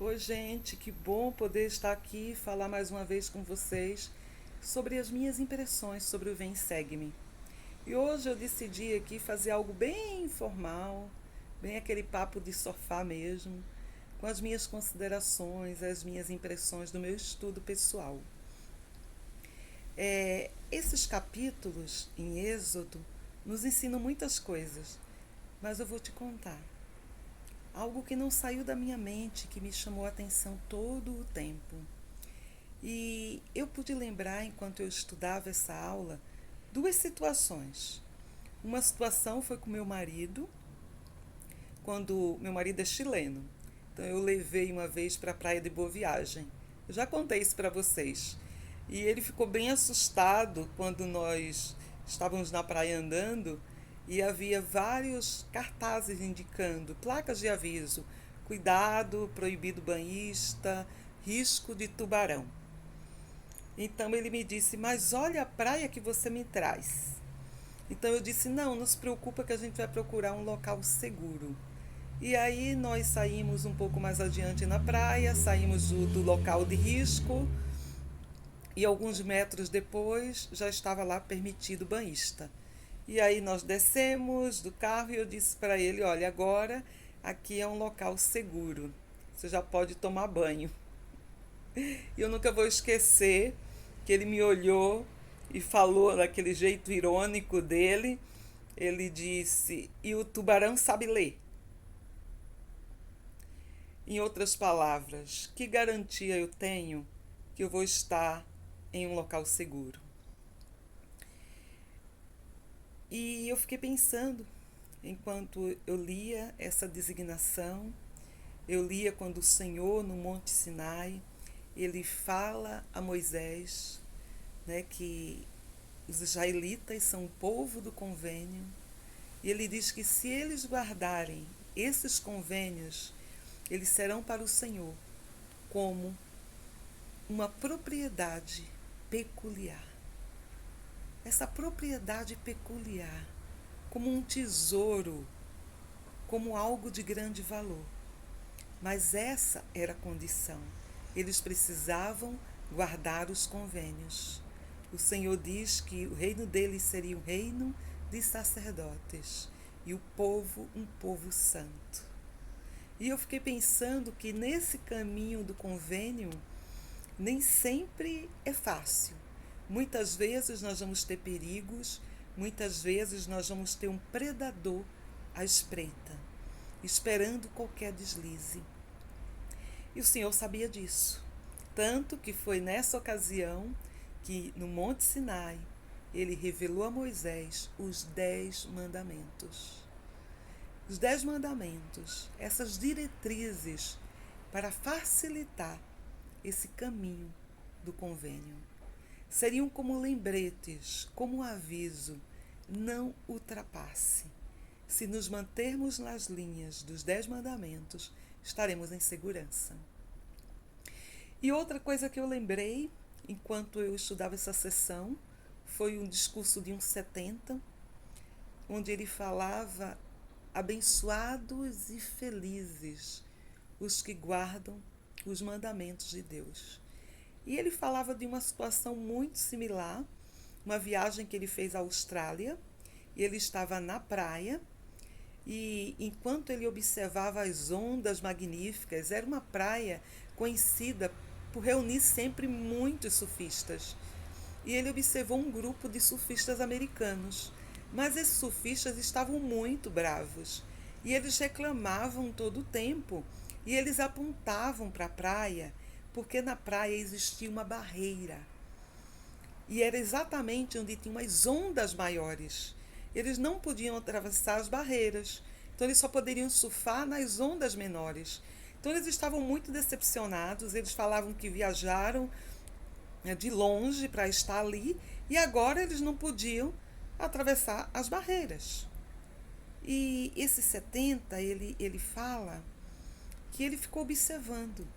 Oi, gente, que bom poder estar aqui e falar mais uma vez com vocês sobre as minhas impressões sobre o Vem Segue-me. E hoje eu decidi aqui fazer algo bem informal, bem aquele papo de sofá mesmo, com as minhas considerações, as minhas impressões do meu estudo pessoal. Esses capítulos em Êxodo nos ensinam muitas coisas, mas eu vou te contar. Algo que não saiu da minha mente, que me chamou a atenção todo o tempo. E eu pude lembrar, enquanto eu estudava essa aula, duas situações. Uma situação foi com meu marido, quando meu marido é chileno. Então eu levei uma vez para a praia de Boa Viagem. Eu já contei isso para vocês. E ele ficou bem assustado quando nós estávamos na praia andando e havia vários cartazes indicando, placas de aviso, cuidado, proibido banhista, risco de tubarão. Então ele me disse, mas olha a praia que você me traz. Então eu disse, não se preocupa que a gente vai procurar um local seguro. E aí nós saímos um pouco mais adiante na praia, saímos do local de risco e alguns metros depois já estava lá permitido banhista. E aí nós descemos do carro e eu disse para ele, olha, agora aqui é um local seguro, você já pode tomar banho. E eu nunca vou esquecer que ele me olhou e falou daquele jeito irônico dele. Ele disse: E o tubarão sabe ler. Em outras palavras, que garantia eu tenho que eu vou estar em um local seguro? E eu fiquei pensando, enquanto eu lia essa designação, eu lia quando o Senhor, no Monte Sinai, ele fala a Moisés, né, que os israelitas são o povo do convênio, e ele diz que se eles guardarem esses convênios, eles serão para o Senhor como uma propriedade peculiar. Essa propriedade peculiar, como um tesouro, como algo de grande valor. Mas essa era a condição. Eles precisavam guardar os convênios. O Senhor diz que o reino deles seria um reino de sacerdotes e o povo um povo santo. E eu fiquei pensando que nesse caminho do convênio nem sempre é fácil. Muitas vezes nós vamos ter perigos, muitas vezes nós vamos ter um predador à espreita, esperando qualquer deslize. E o Senhor sabia disso. Tanto que foi nessa ocasião que no Monte Sinai ele revelou a Moisés os 10 mandamentos. Os 10 mandamentos, essas diretrizes para facilitar esse caminho do convênio. Seriam como lembretes, como um aviso, não ultrapasse. Se nos mantermos nas linhas dos 10 mandamentos, estaremos em segurança. E outra coisa que eu lembrei, enquanto eu estudava essa sessão, foi um discurso de um 70, onde ele falava: abençoados e felizes os que guardam os mandamentos de Deus. E ele falava de uma situação muito similar, uma viagem que ele fez à Austrália, e ele estava na praia, e enquanto ele observava as ondas magníficas, era uma praia conhecida por reunir sempre muitos surfistas. E ele observou um grupo de surfistas americanos. Mas esses surfistas estavam muito bravos. E eles reclamavam todo o tempo. E eles apontavam para a praia, porque na praia existia uma barreira. E era exatamente onde tinham as ondas maiores. Eles não podiam atravessar as barreiras. Então eles só poderiam surfar nas ondas menores. Então eles estavam muito decepcionados. Eles falavam que viajaram de longe para estar ali e agora eles não podiam atravessar as barreiras. E esse 70, ele fala que ele ficou observando.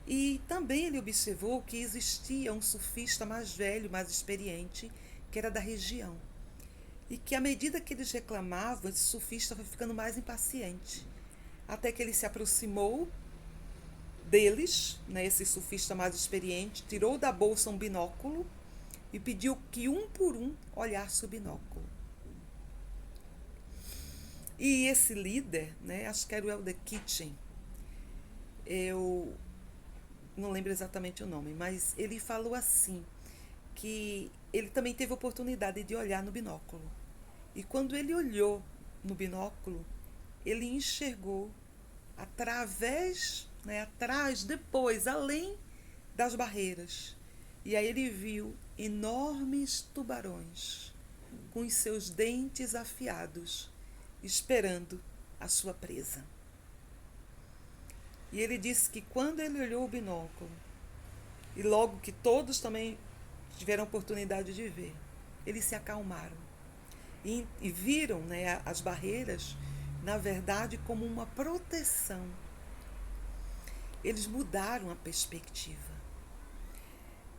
E também ele observou que existia um surfista mais velho, mais experiente, que era da região. E que à medida que eles reclamavam, esse surfista foi ficando mais impaciente. Até que ele se aproximou deles, né, esse surfista mais experiente, tirou da bolsa um binóculo e pediu que um por um olhasse o binóculo. E esse líder, né, acho que era o Elder Kitchen, eu não lembro exatamente o nome, mas ele falou assim, que ele também teve a oportunidade de olhar no binóculo. E quando ele olhou no binóculo, ele enxergou através, né, atrás, depois, além das barreiras. E aí ele viu enormes tubarões com os seus dentes afiados, esperando a sua presa. E ele disse que quando ele olhou o binóculo, e logo que todos também tiveram a oportunidade de ver, eles se acalmaram e viram, né, as barreiras, na verdade, como uma proteção. Eles mudaram a perspectiva.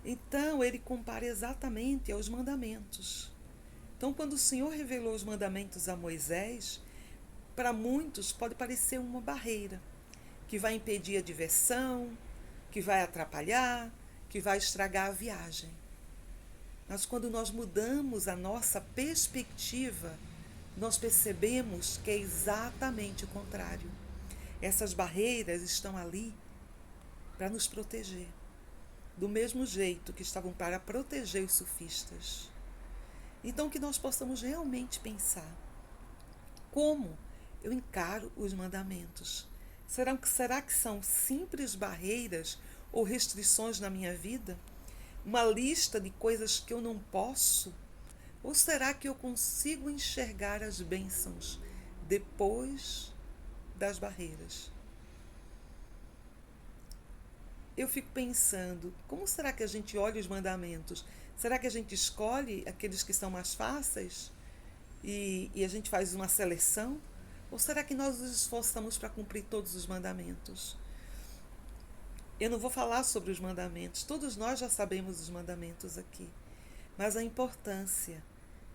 Então, ele compara exatamente aos mandamentos. Então, quando o Senhor revelou os mandamentos a Moisés, para muitos pode parecer uma barreira, que vai impedir a diversão, que vai atrapalhar, que vai estragar a viagem. Mas quando nós mudamos a nossa perspectiva, nós percebemos que é exatamente o contrário. Essas barreiras estão ali para nos proteger, do mesmo jeito que estavam para proteger os surfistas. Então, que nós possamos realmente pensar: como eu encaro os mandamentos? Será que são simples barreiras ou restrições na minha vida? Uma lista de coisas que eu não posso? Ou será que eu consigo enxergar as bênçãos depois das barreiras? Eu fico pensando, como será que a gente olha os mandamentos? Será que a gente escolhe aqueles que são mais fáceis e a gente faz uma seleção? Ou será que nós nos esforçamos para cumprir todos os mandamentos? Eu não vou falar sobre os mandamentos, todos nós já sabemos os mandamentos aqui, mas a importância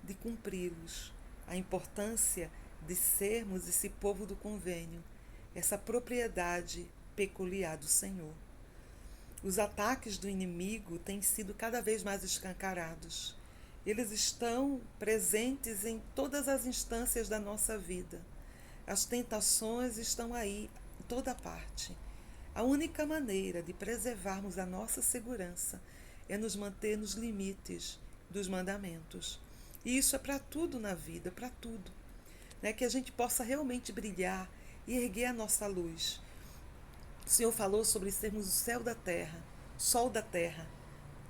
de cumpri-los, a importância de sermos esse povo do convênio, essa propriedade peculiar do Senhor. Os ataques do inimigo têm sido cada vez mais escancarados. Eles estão presentes em todas as instâncias da nossa vida. As tentações estão aí, em toda parte. A única maneira de preservarmos a nossa segurança é nos manter nos limites dos mandamentos. E isso é para tudo na vida, para tudo. Né? Que a gente possa realmente brilhar e erguer a nossa luz. O Senhor falou sobre sermos o céu da terra, sol da terra,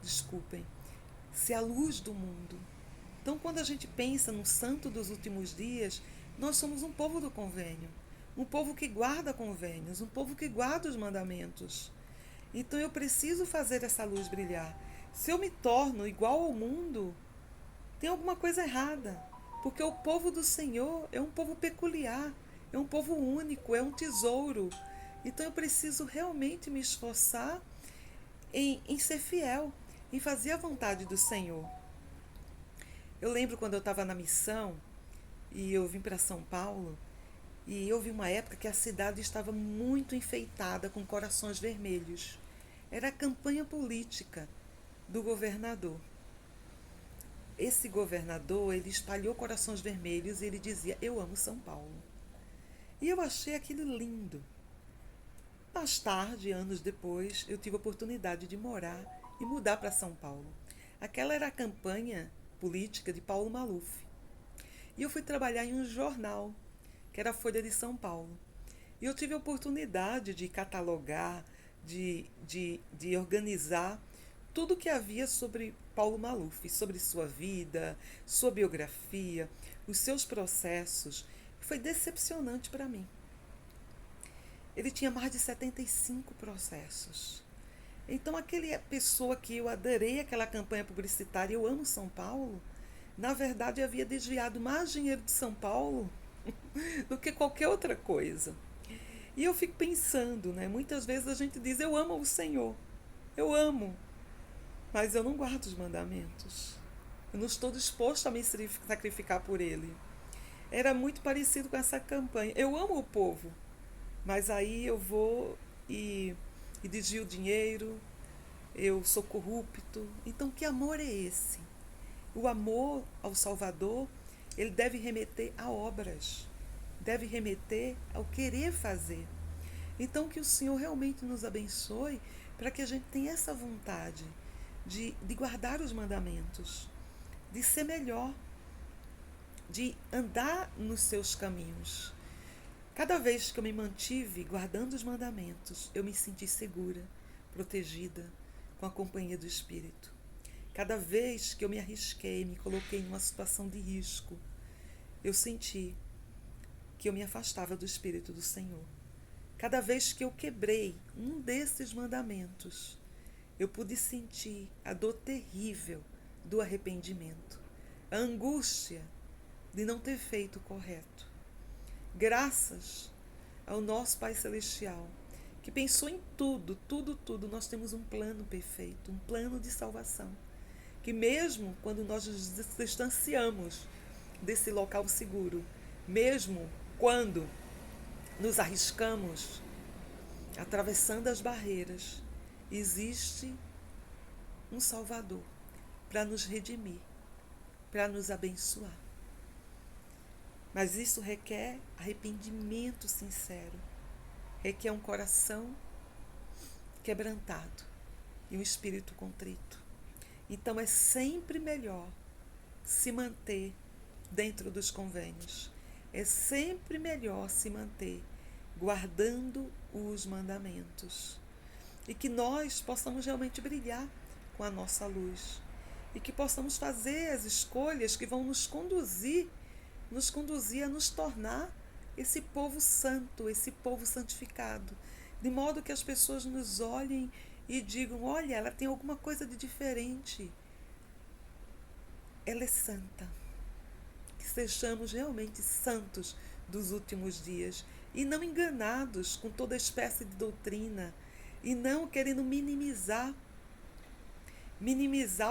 desculpem, ser a luz do mundo. Então, quando a gente pensa no santo dos últimos dias, nós somos um povo do convênio, um povo que guarda convênios, um povo que guarda os mandamentos. Então, eu preciso fazer essa luz brilhar. Se eu me torno igual ao mundo, tem alguma coisa errada, porque o povo do Senhor é um povo peculiar, é um povo único, é um tesouro. Então eu preciso realmente me esforçar em ser fiel, em fazer a vontade do Senhor. Eu lembro quando eu estava na missão e eu vim para São Paulo, e houve uma época que a cidade estava muito enfeitada com corações vermelhos. Era a campanha política do governador. Esse governador, ele espalhou corações vermelhos e ele dizia: eu amo São Paulo. E eu achei aquilo lindo. Mais tarde, anos depois, eu tive a oportunidade de morar e mudar para São Paulo. Aquela era a campanha política de Paulo Maluf. E eu fui trabalhar em um jornal, que era a Folha de São Paulo. E eu tive a oportunidade de catalogar, de organizar tudo que havia sobre Paulo Maluf, sobre sua vida, sua biografia, os seus processos. Foi decepcionante para mim. Ele tinha mais de 75 processos. Então, aquela pessoa que eu adorei àquela campanha publicitária, eu amo São Paulo, na verdade havia desviado mais dinheiro de São Paulo do que qualquer outra coisa. E eu fico pensando, né? Muitas vezes a gente diz: eu amo o Senhor, eu amo, mas eu não guardo os mandamentos. Eu não estou disposto a me sacrificar por Ele. Era muito parecido com essa campanha. Eu amo o povo, mas aí eu vou e e desvio o dinheiro, eu sou corrupto. Então, que amor é esse? O amor ao Salvador, ele deve remeter a obras, deve remeter ao querer fazer. Então, que o Senhor realmente nos abençoe para que a gente tenha essa vontade de guardar os mandamentos, de ser melhor, de andar nos seus caminhos. Cada vez que eu me mantive guardando os mandamentos, eu me senti segura, protegida, com a companhia do Espírito. Cada vez que eu me arrisquei, me coloquei numa situação de risco, eu senti que eu me afastava do Espírito do Senhor. Cada vez que eu quebrei um desses mandamentos, eu pude sentir a dor terrível do arrependimento, a angústia de não ter feito o correto. Graças ao nosso Pai Celestial, que pensou em tudo, tudo, nós temos um plano perfeito, um plano de salvação, que mesmo quando nós nos distanciamos desse local seguro, mesmo quando nos arriscamos, atravessando as barreiras, existe um Salvador para nos redimir, para nos abençoar. Mas isso requer arrependimento sincero, requer um coração quebrantado e um espírito contrito. Então é sempre melhor se manter dentro dos convênios. É sempre melhor se manter guardando os mandamentos. E que nós possamos realmente brilhar com a nossa luz. E que possamos fazer as escolhas que vão nos conduzir a nos tornar esse povo santo, esse povo santificado. De modo que as pessoas nos olhem e digam, olha, ela tem alguma coisa de diferente. Ela é santa. Que sejamos realmente santos dos últimos dias e não enganados com toda espécie de doutrina e não querendo minimizar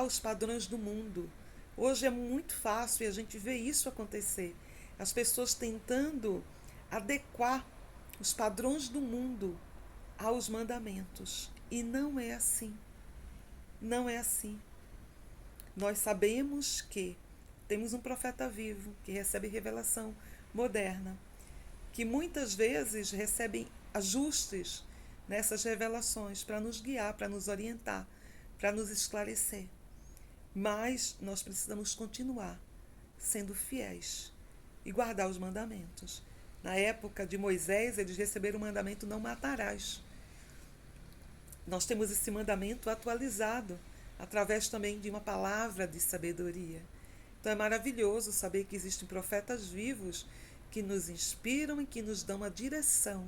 os padrões do mundo. Hoje é muito fácil e a gente vê isso acontecer. As pessoas tentando adequar os padrões do mundo aos mandamentos. E não é assim. Não é assim. Nós sabemos que temos um profeta vivo que recebe revelação moderna, que muitas vezes recebem ajustes nessas revelações para nos guiar, para nos orientar, para nos esclarecer. Mas nós precisamos continuar sendo fiéis e guardar os mandamentos. Na época de Moisés, eles receberam o mandamento não matarás. Nós temos esse mandamento atualizado através também de uma palavra de sabedoria. Então é maravilhoso saber que existem profetas vivos que nos inspiram e que nos dão a direção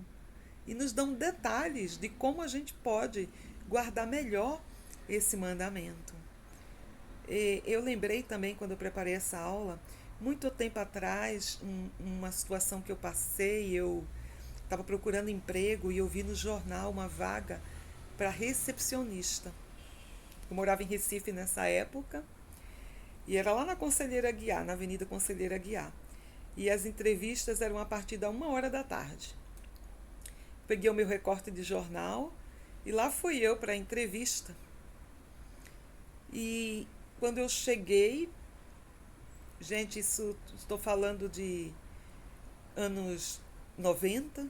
e nos dão detalhes de como a gente pode guardar melhor esse mandamento. Eu lembrei também, quando eu preparei essa aula, muito tempo atrás, uma situação que eu passei, eu estava procurando emprego e eu vi no jornal uma vaga para recepcionista. Eu morava em Recife nessa época e era lá na Conselheira Guiar, na Avenida Conselheira Guiar. E as entrevistas eram a partir da 1h da tarde. Peguei o meu recorte de jornal e lá fui eu para a entrevista. E quando eu cheguei, gente, isso estou falando de anos 90,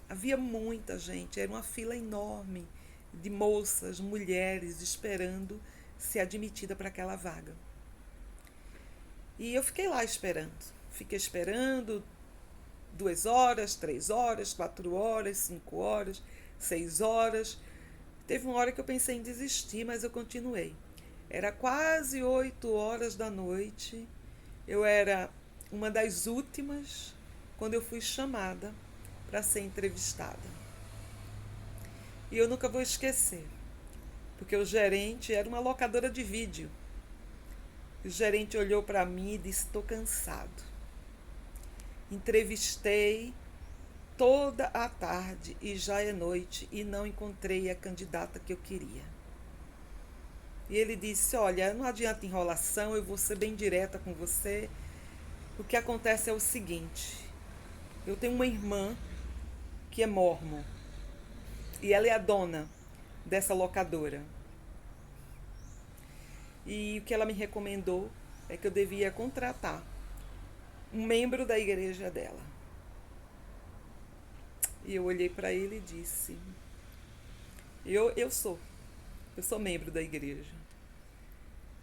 havia muita gente, era uma fila enorme de moças, mulheres esperando ser admitida para aquela vaga. E eu fiquei lá esperando. Fiquei esperando 2 horas, 3 horas, 4 horas, 5 horas, 6 horas. Teve uma hora que eu pensei em desistir, mas eu continuei. Era quase 8 horas da noite. Eu era uma das últimas quando eu fui chamada para ser entrevistada. E eu nunca vou esquecer, porque o gerente era uma locadora de vídeo. O gerente olhou para mim e disse, estou cansado. Entrevistei toda a tarde e já é noite e não encontrei a candidata que eu queria. E ele disse, olha, não adianta enrolação, eu vou ser bem direta com você. O que acontece é o seguinte, eu tenho uma irmã que é mórmon. e ela é a dona dessa locadora. E o que ela me recomendou é que eu devia contratar um membro da igreja dela. E eu olhei para ele e disse: eu sou membro da igreja.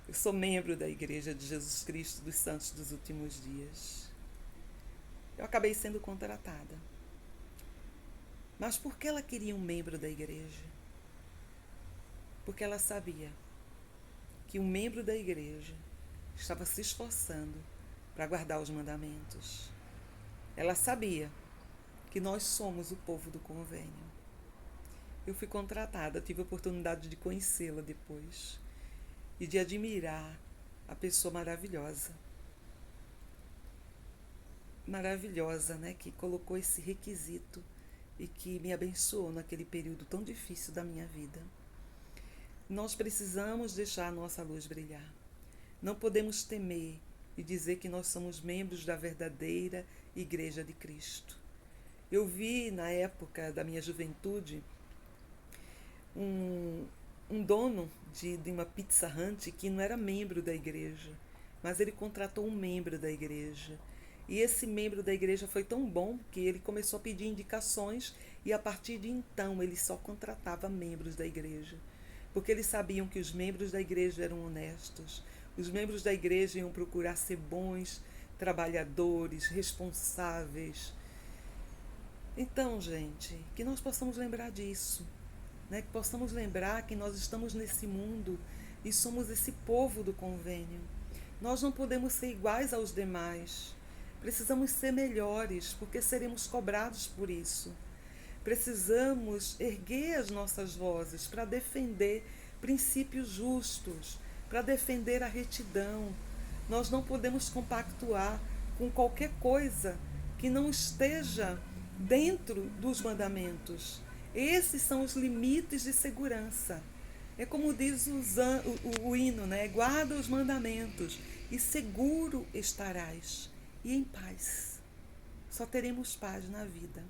Eu sou membro da igreja de Jesus Cristo dos Santos dos Últimos Dias. Eu acabei sendo contratada. Mas por que ela queria um membro da igreja? Porque ela sabia que um membro da igreja estava se esforçando para guardar os mandamentos. Ela sabia que nós somos o povo do convênio. Eu fui contratada, tive a oportunidade de conhecê-la depois e de admirar a pessoa maravilhosa. Maravilhosa, né? Que colocou esse requisito e que me abençoou naquele período tão difícil da minha vida. Nós precisamos deixar a nossa luz brilhar. Não podemos temer e dizer que nós somos membros da verdadeira Igreja de Cristo. Eu vi na época da minha juventude um dono de uma Pizza Hut que não era membro da igreja, mas ele contratou um membro da igreja. E esse membro da igreja foi tão bom que ele começou a pedir indicações e a partir de então ele só contratava membros da igreja. Porque eles sabiam que os membros da igreja eram honestos, os membros da igreja iam procurar ser bons, trabalhadores, responsáveis. Então, gente, que nós possamos lembrar disso. Que possamos lembrar que nós estamos nesse mundo e somos esse povo do convênio. Nós não podemos ser iguais aos demais. Precisamos ser melhores, porque seremos cobrados por isso. Precisamos erguer as nossas vozes para defender princípios justos, para defender a retidão. Nós não podemos compactuar com qualquer coisa que não esteja dentro dos mandamentos. Esses são os limites de segurança. É como diz o hino, né? Guarda os mandamentos e seguro estarás e em paz. Só teremos paz na vida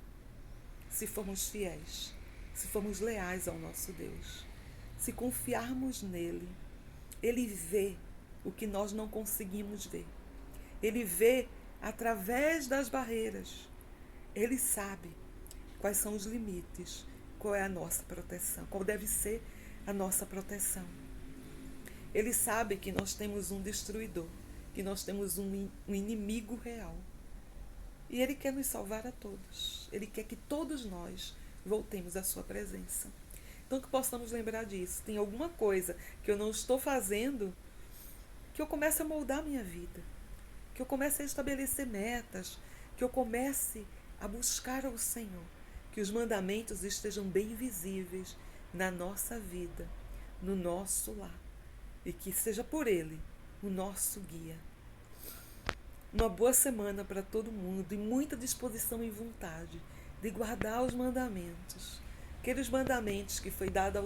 se formos fiéis, se formos leais ao nosso Deus, se confiarmos nele. Ele vê o que nós não conseguimos ver. Ele vê através das barreiras. Ele sabe quais são os limites, qual é a nossa proteção, qual deve ser a nossa proteção. Ele sabe que nós temos um destruidor, que nós temos um inimigo real. E Ele quer nos salvar a todos. Ele quer que todos nós voltemos à sua presença. Então que possamos lembrar disso. Tem alguma coisa que eu não estou fazendo, que eu comece a moldar a minha vida, que eu comece a estabelecer metas, que eu comece a buscar ao Senhor, que os mandamentos estejam bem visíveis na nossa vida, no nosso lar, e que seja por Ele o nosso guia. Uma boa semana para todo mundo e muita disposição e vontade de guardar os mandamentos, aqueles mandamentos que foi dado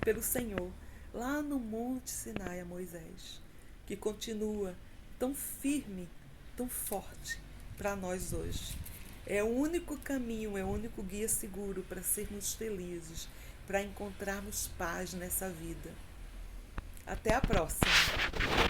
pelo Senhor lá no Monte Sinai a Moisés, que continua tão firme, tão forte para nós hoje. É o único caminho, é o único guia seguro para sermos felizes, para encontrarmos paz nessa vida. Até a próxima!